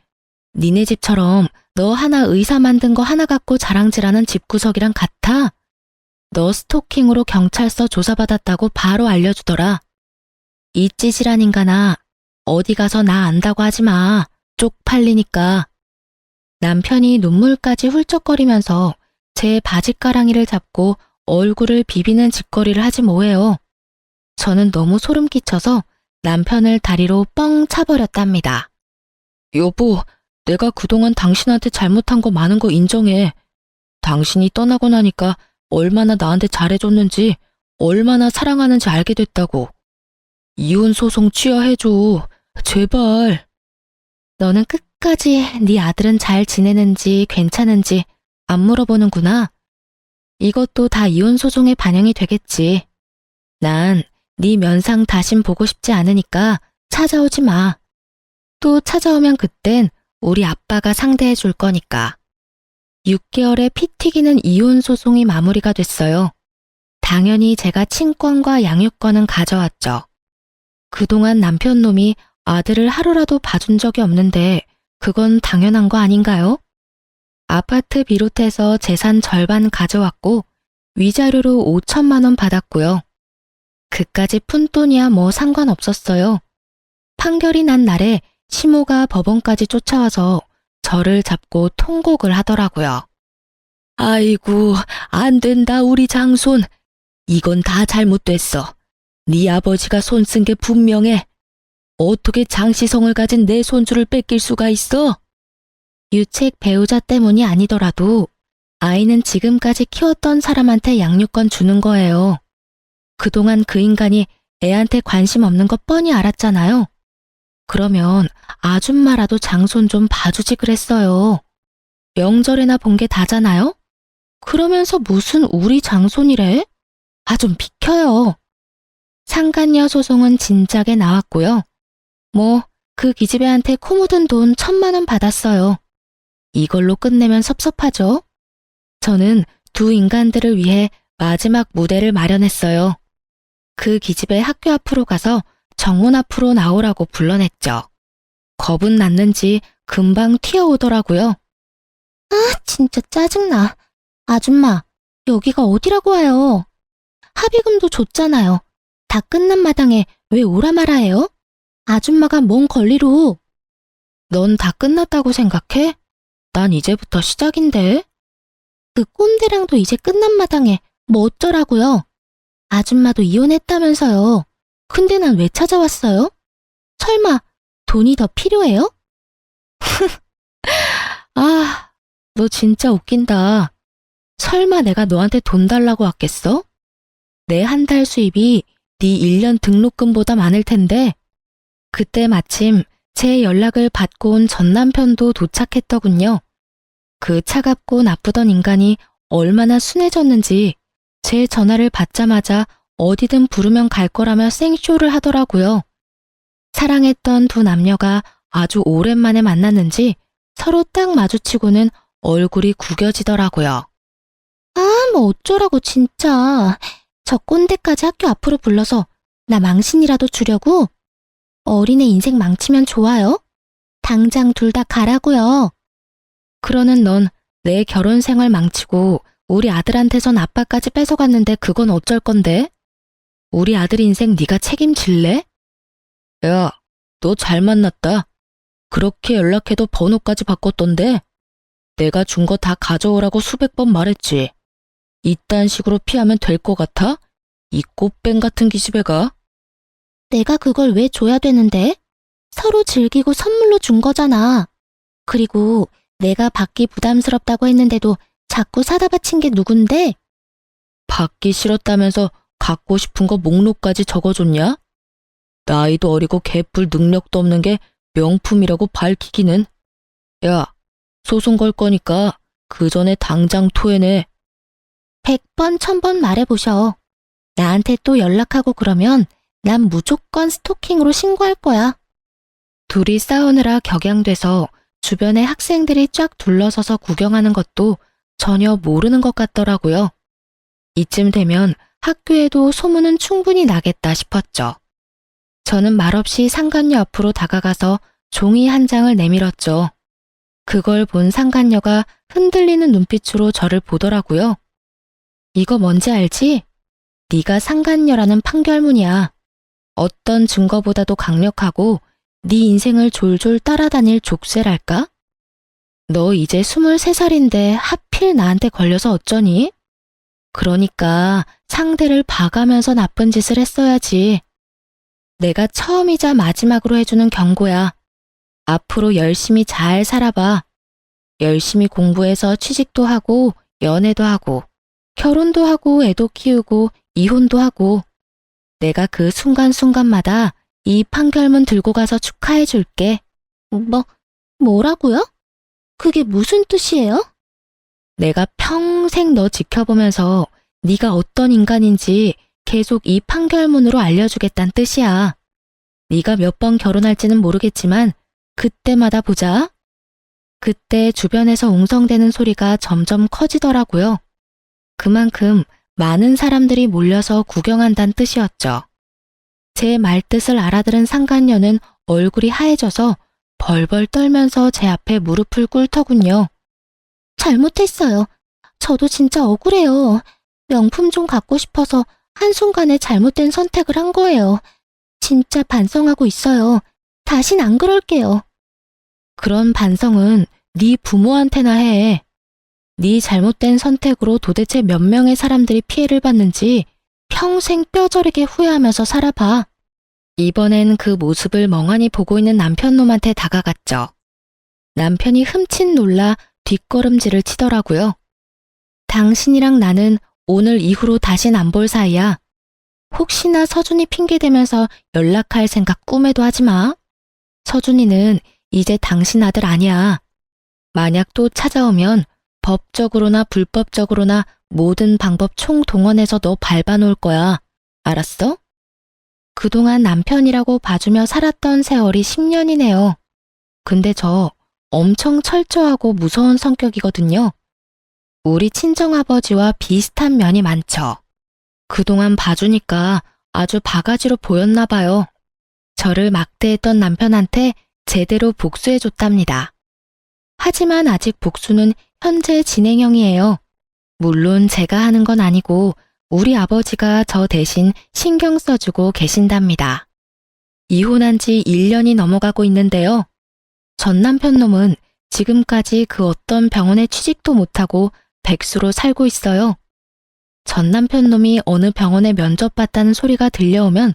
니네 집처럼 너 하나 의사 만든 거 하나 갖고 자랑질하는 집구석이랑 같아. 너 스토킹으로 경찰서 조사받았다고 바로 알려주더라. 이 찌질한 인간아, 어디 가서 나 안다고 하지 마. 쪽팔리니까. 남편이 눈물까지 훌쩍거리면서 제 바짓가랑이를 잡고 얼굴을 비비는 짓거리를 하지 뭐예요. 저는 너무 소름 끼쳐서 남편을 다리로 뻥 차버렸답니다. 여보, 내가 그동안 당신한테 잘못한 거 많은 거 인정해. 당신이 떠나고 나니까 얼마나 나한테 잘해줬는지, 얼마나 사랑하는지 알게 됐다고. 이혼 소송 취하해줘. 제발. 너는 끝까지 네 아들은 잘 지내는지 괜찮은지 안 물어보는구나. 이것도 다 이혼 소송에 반영이 되겠지. 난 네 면상 다신 보고 싶지 않으니까 찾아오지 마. 또 찾아오면 그땐 우리 아빠가 상대해 줄 거니까. 6개월의 피 튀기는 이혼 소송이 마무리가 됐어요. 당연히 제가 친권과 양육권은 가져왔죠. 그동안 남편 놈이 아들을 하루라도 봐준 적이 없는데 그건 당연한 거 아닌가요? 아파트 비롯해서 재산 절반 가져왔고 위자료로 5천만 원 받았고요. 그까지 푼돈이야 뭐 상관없었어요. 판결이 난 날에 시모가 법원까지 쫓아와서 저를 잡고 통곡을 하더라고요. 아이고, 안 된다 우리 장손. 이건 다 잘못됐어. 네 아버지가 손 쓴 게 분명해. 어떻게 장시성을 가진 내 손주를 뺏길 수가 있어? 유책 배우자 때문이 아니더라도 아이는 지금까지 키웠던 사람한테 양육권 주는 거예요. 그동안 그 인간이 애한테 관심 없는 거 뻔히 알았잖아요. 그러면 아줌마라도 장손 좀 봐주지 그랬어요. 명절에나 본 게 다잖아요? 그러면서 무슨 우리 장손이래? 아, 좀 비켜요. 상간녀 소송은 진작에 나왔고요. 뭐 그 기집애한테 코 묻은 돈 1,000만 원 받았어요. 이걸로 끝내면 섭섭하죠? 저는 두 인간들을 위해 마지막 무대를 마련했어요. 그 기집애 학교 앞으로 가서 정문 앞으로 나오라고 불러냈죠. 겁은 났는지 금방 튀어오더라고요. 아, 진짜 짜증나. 아줌마, 여기가 어디라고 와요? 합의금도 줬잖아요. 다 끝난 마당에 왜 오라 마라 해요? 아줌마가 뭔 권리로. 넌 다 끝났다고 생각해? 난 이제부터 시작인데. 그 꼰대랑도 이제 끝난 마당에 뭐 어쩌라고요? 아줌마도 이혼했다면서요. 근데 난 왜 찾아왔어요? 설마 돈이 더 필요해요? 아, 너 진짜 웃긴다. 설마 내가 너한테 돈 달라고 왔겠어? 내 한 달 수입이 네 1년 등록금보다 많을 텐데. 그때 마침 제 연락을 받고 온 전 남편도 도착했더군요. 그 차갑고 나쁘던 인간이 얼마나 순해졌는지 제 전화를 받자마자 어디든 부르면 갈 거라며 생쇼를 하더라고요. 사랑했던 두 남녀가 아주 오랜만에 만났는지 서로 딱 마주치고는 얼굴이 구겨지더라고요. 아, 뭐 어쩌라고 진짜. 저 꼰대까지 학교 앞으로 불러서 나 망신이라도 주려고? 어린애 인생 망치면 좋아요? 당장 둘 다 가라고요. 그러는 넌 내 결혼 생활 망치고 우리 아들한테선 아빠까지 뺏어갔는데 그건 어쩔 건데? 우리 아들 인생 네가 책임질래? 야, 너 잘 만났다. 그렇게 연락해도 번호까지 바꿨던데? 내가 준 거 다 가져오라고 수백 번 말했지. 이딴 식으로 피하면 될 것 같아? 이 꽃뱀 같은 기집애가. 내가 그걸 왜 줘야 되는데? 서로 즐기고 선물로 준 거잖아. 그리고 내가 받기 부담스럽다고 했는데도 자꾸 사다 바친 게 누군데? 받기 싫었다면서 갖고 싶은 거 목록까지 적어줬냐? 나이도 어리고 개뿔 능력도 없는 게 명품이라고 밝히기는. 야, 소송 걸 거니까 그 전에 당장 토해내. 100번, 1000번 말해보셔. 나한테 또 연락하고 그러면 난 무조건 스토킹으로 신고할 거야. 둘이 싸우느라 격양돼서 주변에 학생들이 쫙 둘러서서 구경하는 것도 전혀 모르는 것 같더라고요. 이쯤 되면 학교에도 소문은 충분히 나겠다 싶었죠. 저는 말없이 상간녀 앞으로 다가가서 종이 한 장을 내밀었죠. 그걸 본 상간녀가 흔들리는 눈빛으로 저를 보더라고요. 이거 뭔지 알지? 네가 상간녀라는 판결문이야. 어떤 증거보다도 강력하고 네 인생을 졸졸 따라다닐 족쇄랄까? 너 이제 23살인데 하필 나한테 걸려서 어쩌니? 그러니까 상대를 봐가면서 나쁜 짓을 했어야지. 내가 처음이자 마지막으로 해주는 경고야. 앞으로 열심히 잘 살아봐. 열심히 공부해서 취직도 하고, 연애도 하고, 결혼도 하고, 애도 키우고, 이혼도 하고. 내가 그 순간순간마다 이 판결문 들고 가서 축하해 줄게. 뭐라고요? 그게 무슨 뜻이에요? 내가 평생 너 지켜보면서 네가 어떤 인간인지 계속 이 판결문으로 알려주겠다는 뜻이야. 네가 몇 번 결혼할지는 모르겠지만 그때마다 보자. 그때 주변에서 웅성대는 소리가 점점 커지더라고요. 그만큼 많은 사람들이 몰려서 구경한다는 뜻이었죠. 제 말뜻을 알아들은 상간녀는 얼굴이 하얘져서 벌벌 떨면서 제 앞에 무릎을 꿇더군요. 잘못했어요. 저도 진짜 억울해요. 명품 좀 갖고 싶어서 한순간에 잘못된 선택을 한 거예요. 진짜 반성하고 있어요. 다신 안 그럴게요. 그런 반성은 네 부모한테나 해. 네 잘못된 선택으로 도대체 몇 명의 사람들이 피해를 받는지 평생 뼈저리게 후회하면서 살아봐. 이번엔 그 모습을 멍하니 보고 있는 남편놈한테 다가갔죠. 남편이 흠칫 놀라 뒷걸음질을 치더라고요. 당신이랑 나는 오늘 이후로 다신 안 볼 사이야. 혹시나 서준이 핑계대면서 연락할 생각 꿈에도 하지 마. 서준이는 이제 당신 아들 아니야. 만약 또 찾아오면 법적으로나 불법적으로나 모든 방법 총동원해서 너 밟아놓을 거야. 알았어? 그동안 남편이라고 봐주며 살았던 세월이 10년이네요. 근데 저 엄청 철저하고 무서운 성격이거든요. 우리 친정아버지와 비슷한 면이 많죠. 그동안 봐주니까 아주 바가지로 보였나 봐요. 저를 막대했던 남편한테 제대로 복수해줬답니다. 하지만 아직 복수는 현재 진행형이에요. 물론 제가 하는 건 아니고 우리 아버지가 저 대신 신경 써주고 계신답니다. 이혼한 지 1년이 넘어가고 있는데요. 전 남편놈은 지금까지 그 어떤 병원에 취직도 못하고 백수로 살고 있어요. 전 남편놈이 어느 병원에 면접봤다는 소리가 들려오면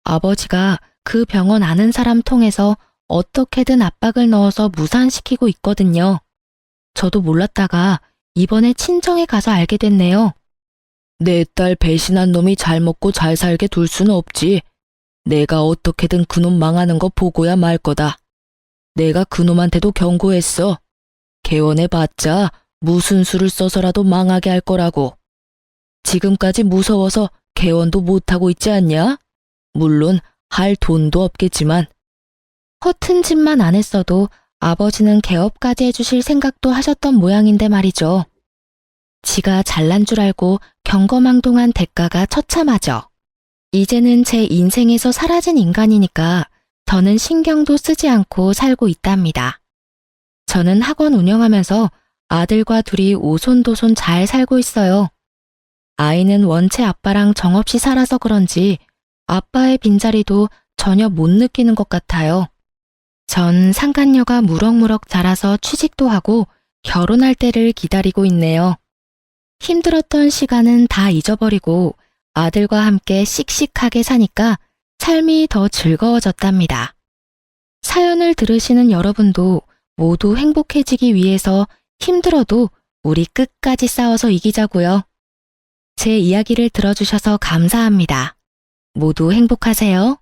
아버지가 그 병원 아는 사람 통해서 어떻게든 압박을 넣어서 무산시키고 있거든요. 저도 몰랐다가 이번에 친정에 가서 알게 됐네요. 내 딸 배신한 놈이 잘 먹고 잘 살게 둘 수는 없지. 내가 어떻게든 그놈 망하는 거 보고야 말 거다. 내가 그놈한테도 경고했어. 개원해봤자 무슨 수를 써서라도 망하게 할 거라고. 지금까지 무서워서 개원도 못하고 있지 않냐? 물론 할 돈도 없겠지만. 허튼 짓만 안 했어도 아버지는 개업까지 해주실 생각도 하셨던 모양인데 말이죠. 지가 잘난 줄 알고 경거망동한 대가가 처참하죠. 이제는 제 인생에서 사라진 인간이니까 저는 신경도 쓰지 않고 살고 있답니다. 저는 학원 운영하면서 아들과 둘이 오손도손 잘 살고 있어요. 아이는 원체 아빠랑 정없이 살아서 그런지 아빠의 빈자리도 전혀 못 느끼는 것 같아요. 전 상간녀가 무럭무럭 자라서 취직도 하고 결혼할 때를 기다리고 있네요. 힘들었던 시간은 다 잊어버리고 아들과 함께 씩씩하게 사니까 삶이 더 즐거워졌답니다. 사연을 들으시는 여러분도 모두 행복해지기 위해서 힘들어도 우리 끝까지 싸워서 이기자고요. 제 이야기를 들어주셔서 감사합니다. 모두 행복하세요.